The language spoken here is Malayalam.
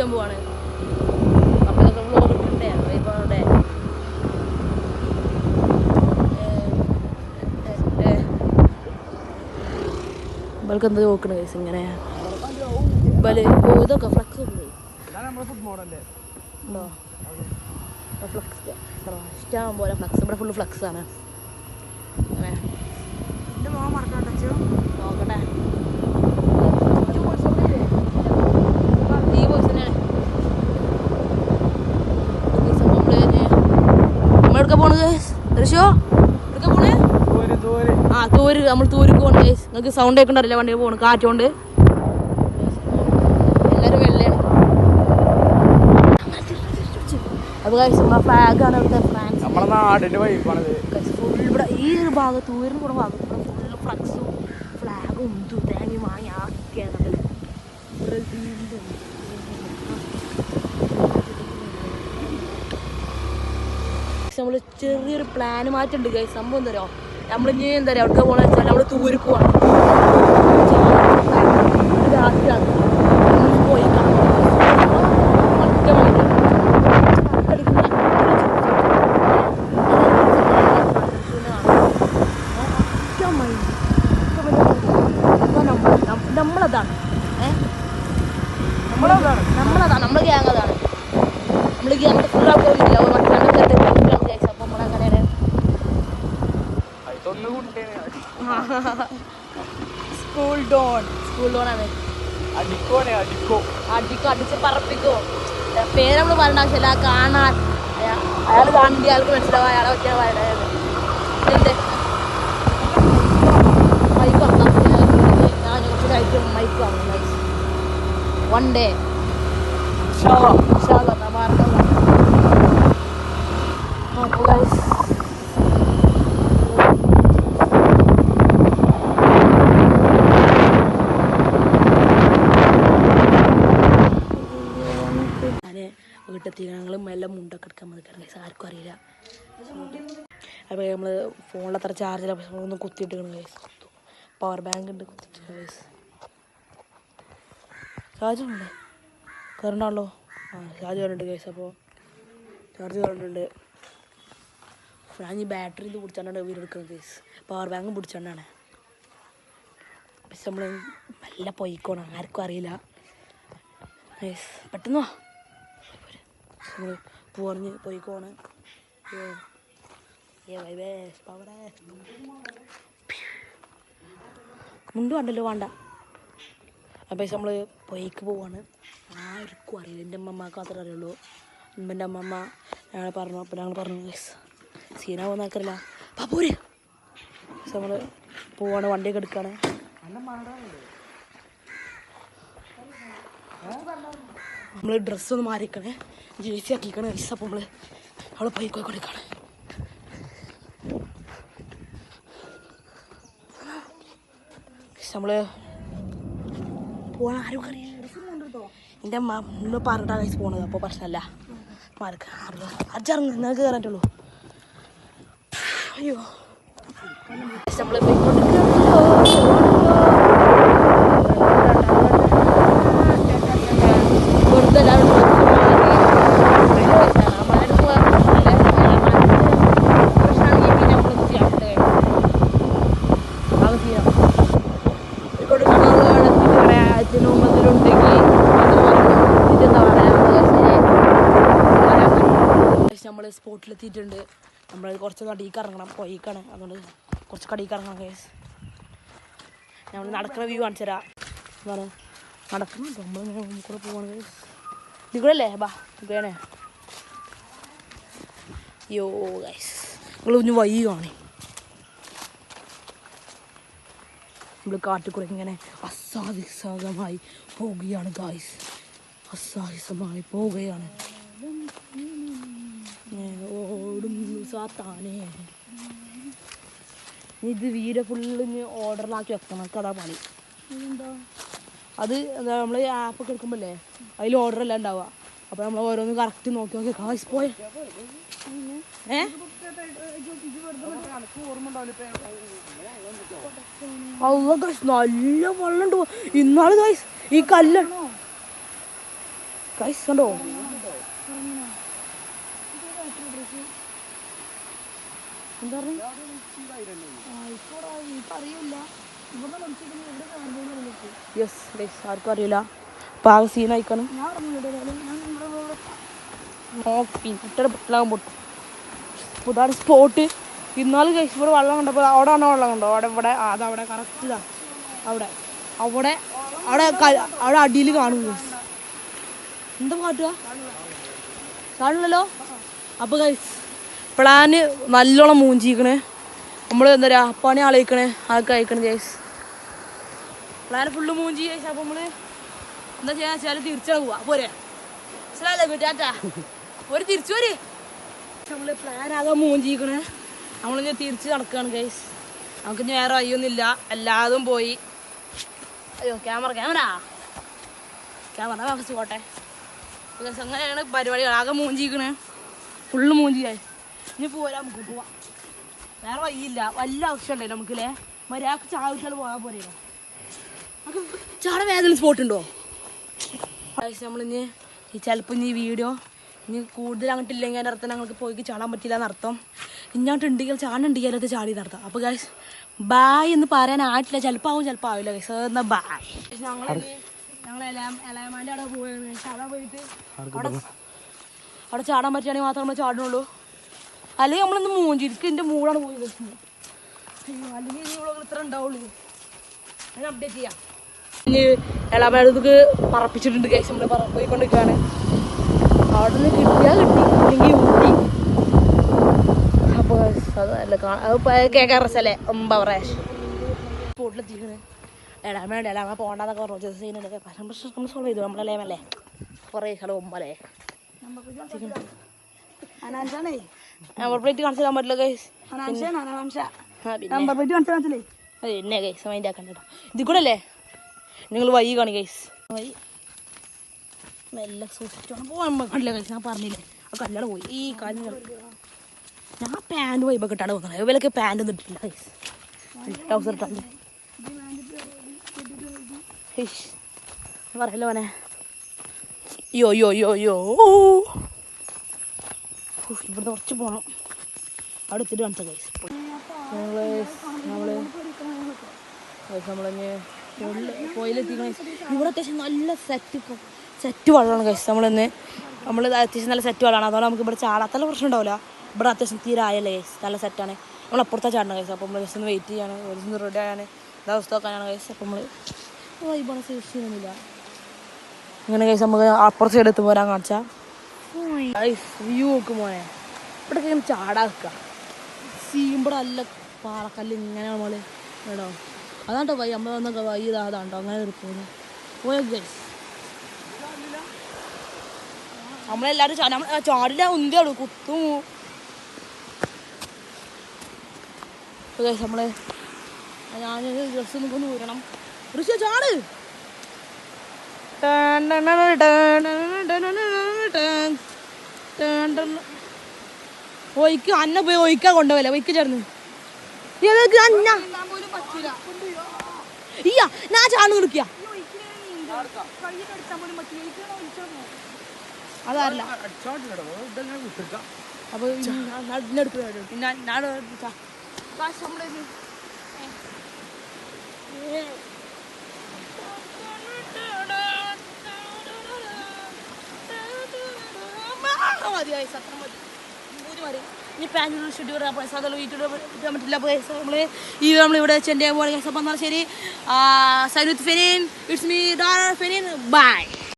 കുടിച്ചാൻ പോവാണ്. അപ്പോൾ ഇതൊക്കെ വ്ലോഗ് ഇട്ടിട്ടേ വൈബാണോടെ. ഇവൾക്ക് എന്താ നോക്കണ കേസ് ഇങ്ങനെ ഇതൊക്കെ ഫ്ലക്സ് ഉണ്ട് ഉണ്ടോ? ഫ്ലക്സ് ഇഷ്ടം പോലെ ഫ്ലക്സ്. ഇവിടെ ഫുള്ള് ഫ്ലക്സ് ആണ്. അങ്ങനെ നോക്കട്ടെ. ഈ വോയിസ് തന്നെയാണ്. നമ്മളെടുക്കാൻ പോണത് ദൃശ്യോ എടുക്കാൻ പോണേ? ആ തൂര്. നമ്മൾ തൂർക്ക് പോകണം ഗൈസ്. നിങ്ങൾക്ക് സൗണ്ട് കേൾക്കണ്ടറിയില്ല വണ്ടിയിൽ പോകണം കാറ്റുകൊണ്ട്. എല്ലാവരും വെള്ളയാണ്. അത് ഗൈസ് നമ്മളെ ഫ്ലാഗാണ് ഇവിടുത്തെ ഫ്രാൻസ്. നമ്മളെ നാടിൻ്റെ വൈബാണത്. ഫുൾ ഇവിടെ ഈ ഒരു ഭാഗത്ത് തൂരിന് കൂടെ ഭാഗത്ത് ഇവിടെ ഫുള്ള് ഫ്ലക്സും ഫ്ലാഗും തേങ്ങയും വാങ്ങി ആക്കിയാണ്. ബ്രസീലിൻ്റെ നമ്മൾ ചെറിയൊരു പ്ലാൻ മാറ്റുണ്ട് ഗൈസ്. സംഭവം എന്താ പറയുക, നമ്മളിനി എന്താ പറയുക അവിടെ പോകണമെന്ന് വെച്ചാൽ നമ്മൾ തൂർക്ക് പോകണം. രാത്രിയാണ് പോയിക്കാം. ഒറ്റ മണിക്കൂർ നമ്മളതാണ് നമ്മളതാണ് നമ്മൾ ഗ്യാങ് അതാണ്. നമ്മൾ ഗ്യാങ് ഫുൾ ആൾക്കാരില്ല. അപ്പം നമ്മളങ്ങനെ സ്കൂൾ ഡോണാണ്. അടിച്ച് പറപ്പിക്കോ. പേര് നമ്മൾ പറയേണ്ട ആവശ്യമില്ല. കാണാൻ അയാൾ കാണേണ്ട ആൾക്ക് മനസ്സിലാവും അയാളെ പറ്റിയാണ് പറയുന്നത്. എന്ത് മൈക്ക് വാങ്ങാം. ഞാൻ കുറച്ചായിട്ട് മൈക്ക് വാങ്ങും. വൺ ഡേ വീട്ടിലെത്തി ഞങ്ങൾ മെല്ലെ മുണ്ടൊക്കെ എടുക്കാൻ വന്നിട്ടാണ്. ആർക്കും അറിയില്ല. അപ്പോൾ നമ്മൾ ഫോണിൽ അത്ര ചാർജില്ല. പക്ഷെ നമ്മളൊന്നും കുത്തിയിട്ടിരിക്കണം ഗൈസ്. പവർ ബാങ്ക് ഉണ്ട് കുത്തിയിട്ടുണ്ട് ഗൈസ്. ചാർജുണ്ട് കയറണല്ലോ. ചാർജ് കയറുന്നുണ്ട് ഗൈസ്. അപ്പോൾ ചാർജ് കയറുന്നുണ്ട്. ഞാൻ ഈ ബാറ്ററി ഇത് പിടിച്ചാണ്ടാണ് വീട് എടുക്കുന്നത് ഗൈസ്. പവർ ബാങ്കും പിടിച്ചാണ്ടാണ്. പക്ഷെ നമ്മൾ നല്ല പൊയ്ക്കോണം. ആർക്കും അറിയില്ല ഗൈസ്. പെട്ടെന്ന് വാ. നമ്മൾ പറഞ്ഞ് പോയിക്കോണ്. മുണ്ട് വേണ്ടല്ലോ വേണ്ട. അപ്പം നമ്മൾ പൊയ്ക്ക് പോവാണ്. ആർക്കും അറിയില്ല. എൻ്റെ അമ്മമ്മക്ക് മാത്രമേ അറിയുള്ളൂ. എൻ്റെ അമ്മമ്മ ഞങ്ങൾ പറഞ്ഞു. അപ്പം ഞങ്ങൾ പറഞ്ഞു സീന പോകുന്ന ആൾക്കറിയില്ല. പാപ്പൂര് നമ്മൾ പോവാണ്. വണ്ടിയൊക്കെ എടുക്കുകയാണ്. നമ്മൾ ഡ്രസ്സൊന്ന് മാറിക്കണേ. Jersey ആക്കിക്കണേ guys. അപ്പോൾ നമ്മൾ അവളെ പൈക്കോയി കൊടുക്കാണ്. നമ്മൾ പോകാൻ ആരും അറിയില്ല. എൻ്റെ അമ്മ ഇന്ന് പറഞ്ഞിട്ടാണ് ഗൈസ് പോണത്. അപ്പോൾ പ്രശ്നമല്ല. അഞ്ചറിഞ്ഞ് നിങ്ങൾക്ക് കയറാറ്റുള്ളൂ. അയ്യോ നമ്മൾ വെറുതെ എല്ലാവരും നമ്മൾ സ്പോട്ടിലെത്തിയിട്ടുണ്ട്. നമ്മൾ കുറച്ച് കടിക്ക് ഇറങ്ങണം. പൊയ്ക്കാണ്. അതുകൊണ്ട് കുറച്ച് കടിക്ക് ഇറങ്ങണം കേസ്. നമ്മൾ നടക്കുന്ന വ്യൂ കാണിച്ചു തരാം. എന്താണ് നടക്കണം. നമ്മളിങ്ങനെ കൂടെ പോവാണ് കേസ്. ഇവിടെ അല്ലേ ബാ വേണേ. യോ ഗൈസ് നിങ്ങൾ ഒന്ന് വഴി കാണേ. നമ്മൾ കാട്ടിക്കൂടെ ഇങ്ങനെ അസാഹസികമായി പോവുകയാണ് ഗൈസ്. അസാഹസികമായി പോവുകയാണ്. ഓടും സാത്താനേ. ഇത് വീഡിയോ ഫുള്ള് ഓർഡറിലാക്കി വെക്കണം. കഥാ പണി അത് എന്താ നമ്മൾ ആപ്പൊക്കെ എടുക്കുമ്പോഴല്ലേ അതിൽ ഓർഡറെല്ലാം ഉണ്ടാവുക. അപ്പോൾ നമ്മൾ ഓരോന്ന് കറക്റ്റ് നോക്കി നോക്കി കാശ് പോയ നല്ല വെള്ളം ഉണ്ട്. ഇന്നാള് ഗൈസ് ഈ കല്ല് ഗൈസ് കണ്ടോ എന്താ പറഞ്ഞു യെസ് ഗൈസ് ആർക്കും അറിയില്ല അപ്പം ആകെ സീനായിക്കാണ് പിന്നിട്ട പൊട്ടലാകും പൊട്ടും അപ്പോൾ ഇതാണ് സ്പോട്ട് ഇന്നാൾ ഗൈസ് ഇവിടെ വെള്ളം കണ്ടപ്പോൾ അവിടെ ആണോ വെള്ളം കണ്ടോ അവിടെ ഇവിടെ അതവിടെ കറക്റ്റ് ഇതാ അവിടെ അവിടെ അവിടെ അവിടെ അടിയിൽ കാണും ഗൈസ് എന്താ കാട്ടുക കാണില്ലല്ലോ അപ്പോൾ ഗൈസ് പ്ലാന് നല്ലോണം മൂഞ്ചിക്കണേ നമ്മൾ എന്താ പറയുക പണി ആലോചിക്കണേ അതൊക്കെ അയക്കണേ ഗൈസ് പ്ലാന് ഫുള്ള് മൂഞ്ചി ഗൈസ് അപ്പോൾ നമ്മൾ എന്താ ചെയ്യാന്ന് വെച്ചാൽ തിരിച്ചാ പോവാ പോരെ മനസ്സിലായല്ലേ ടാറ്റാ ഒരു തിരിച്ചു പോരെ നമ്മൾ പ്ലാൻ ആകെ മൂഞ്ചിക്കണേ നമ്മളിങ്ങനെ തിരിച്ച് നടക്കുകയാണ് ഗൈസ് നമുക്ക് ഇനി വേറെ വയ്യൊന്നുമില്ല എല്ലാതും പോയി അയ്യോ ക്യാമറ ഫസ്റ്റ് പോട്ടെ അങ്ങനെയാണ് പരിപാടികൾ ആകെ മൂഞ്ചിക്കണേ ഫുള്ള് മൂഞ്ചിയായി ഇനി പോരാ നമുക്ക് പോവാം വേറെ വയ്യില്ല വല്ല ആവശ്യമുണ്ടേ നമുക്കില്ലേ മര്യാദക്ക് ചാവിച്ചാൽ പോകാൻ പോരേ നമുക്ക് ചാടെ വേദന സ്പോട്ടുണ്ടോ നമ്മളിനി ചിലപ്പോൾ ഇനി വീഡിയോ ഇനി കൂടുതൽ അങ്ങോട്ടില്ലെങ്കിൽ അതിൻ്റെ അർത്ഥം ഞങ്ങൾക്ക് പോയി ചാടാൻ പറ്റില്ല എന്നർത്ഥം ഇങ്ങോട്ടുണ്ടെങ്കിൽ ചാടുണ്ടെങ്കിൽ അത് ചാടി നടത്താം അപ്പോൾ ഗൈസ് ബായ് എന്ന് പറയാനായിട്ടില്ല ചിലപ്പോൾ ആവും ചിലപ്പോൾ ആവില്ല ഗൈസ് എന്നാൽ ബായ് ഞങ്ങൾ എലാമാൻ്റെ അവിടെ പോയത് അവിടെ പോയിട്ട് അവിടെ ചാടാൻ പറ്റുകയാണെങ്കിൽ മാത്രമേ നമ്മൾ ചാടുന്നുള്ളൂ അല്ലെങ്കിൽ നമ്മളിന്ന് മൂഞ്ചിരിക്കും എൻ്റെ മൂടാണ് പോയത് അല്ലെങ്കിൽ ഇത്ര ഉണ്ടാവുള്ളൂ ഞാൻ അപ്ഡേറ്റ് ചെയ്യാം ഇനി എളാമേടത്തേക്ക് പറപ്പിച്ചിട്ടുണ്ട് കേസ് നമ്മൾ പോയിക്കൊണ്ടിരിക്കുകയാണ് അവിടെ നിന്ന് കിട്ടിയാൽ കിട്ടി അല്ലെങ്കിൽ ഊട്ടി അപ്പോൾ അതല്ല കേൾക്കാൻ രസമല്ലേ പറയാ സ്പോട്ടിലെത്തിക്കണ് എളാമ പോകണ്ടെന്നൊക്കെ പറഞ്ഞു സീനുണ്ട് പക്ഷെ നമ്മൾ സോൾവ് ചെയ്തു നമ്മളെല്ലാമല്ലേ കുറേ സ്ഥലം ഒമ്പല്ലേ നമ്പർ പ്ലേറ്റ് കാണിച്ചു തരാൻ പറ്റില്ല ഗൈസ് പിന്നെ ഗൈസ് മൈൻഡ് ആക്കണ്ട ഇതിൽ കൂടെ അല്ലേ നിങ്ങൾ വൈ കാണി ഗൈസ് വൈ മെല്ലെ സൂക്ഷിച്ചോണം പോകാൻ കണ്ടില്ല ഗൈസ് ഞാൻ പറഞ്ഞില്ലേ ആ കല്യാണം പോയി ഈ കാര്യം ഞാൻ പാൻറ് വൈബൊക്കെ ഇട്ടാണ് പോകുന്നത് ഇവരൊക്കെ പാൻറ് ഒന്നും ഇട്ടില്ല ഗൈസ് ട്രൗസർ ഇട്ടാണ് പറയല്ലോ മോനെ യോ ഇവിടുന്ന് കുറച്ച് പോകണം അവിടെ എത്തിയിട്ട് കാണിച്ച ഗൈസ് നമ്മളിഞ്ഞ് പോയിലെത്തിക്കണ ഇവിടെ അത്യാവശ്യം നല്ല സെറ്റ് വെള്ളമാണ് ഗൈസ് നമ്മൾ അത്യാവശ്യം നല്ല സെറ്റ് വെള്ളമാണ് അതുകൊണ്ട് നമുക്ക് ഇവിടെ ചാടാത്തല്ല പ്രശ്നം ഉണ്ടാവില്ല ഇവിടെ അത്യാവശ്യം തീരായല്ലേ ഗൈസ് നല്ല സെറ്റാണ് നമ്മൾ അപ്പുറത്തെ ചാടണം ഗൈസ് അപ്പോൾ നമ്മൾ ജസ്റ്റ് ഒന്ന് വെയിറ്റ് ചെയ്യാണ് ഒന്ന് റെഡി ആയാണ് ഇതാ അവസ്ഥ നോക്കാനാണ് ഗൈസ് അപ്പോൾ നമ്മൾ വൈബാണ് സേഫ് ചെയ്യുന്നില്ല അങ്ങനെ ഗൈസ് നമുക്ക് അപ്പുറത്തെ സൈഡ് എത്തുമ്പോൾ വരാൻ കാണിച്ചാൽ വ്യൂ നോക്കും മോനെ ഇവിടെ ഇങ്ങനെ ചാടാ വെക്കുക സീമ്പടെ നല്ല പാറക്കല്ല് ഇങ്ങനെ നമ്മൾ കേട്ടോ അതാണ്ടോ വൈ അമ്മ വന്നൊക്കെ വൈ ഇതാണ്ടോ അങ്ങനെ എടുക്കുന്നു പോയ ഗൈസ് നമ്മളെല്ലാവരും ചാടില്ല ഉന്തിയാളൂ കുത്തും ഗൈസ് നമ്മള് ഞാനൊരു ഡ്രസ്സ് നിൽക്കൊന്ന് ഊരണം ഋഷി ചാട് ഒയ്ക്ക് അന്ന പോയി ഒയ്ക്കാ കൊണ്ടുപോയില്ല ഒയ്ക്ക് ചേർന്ന് അന്ന ഇയ്യ ഞാൻ ചാണ് നിൽക്കുക അതല്ല അപ്പൊ പിന്നെ ഞാൻ മതിയായി സത്രം മതി മതി ഇനി പാൻറ് ഷെഡ്യൂൾ ഇടാൻ പൈസ അതല്ല വീട്ടിൽ ഇടാൻ പറ്റില്ല പൈസ നമ്മളിവിടെ ചെൻ്റെ പോലെ പൈസ പറഞ്ഞാൽ ശരി സൈനുത്ത് Fenin it's me Dar Fenin by.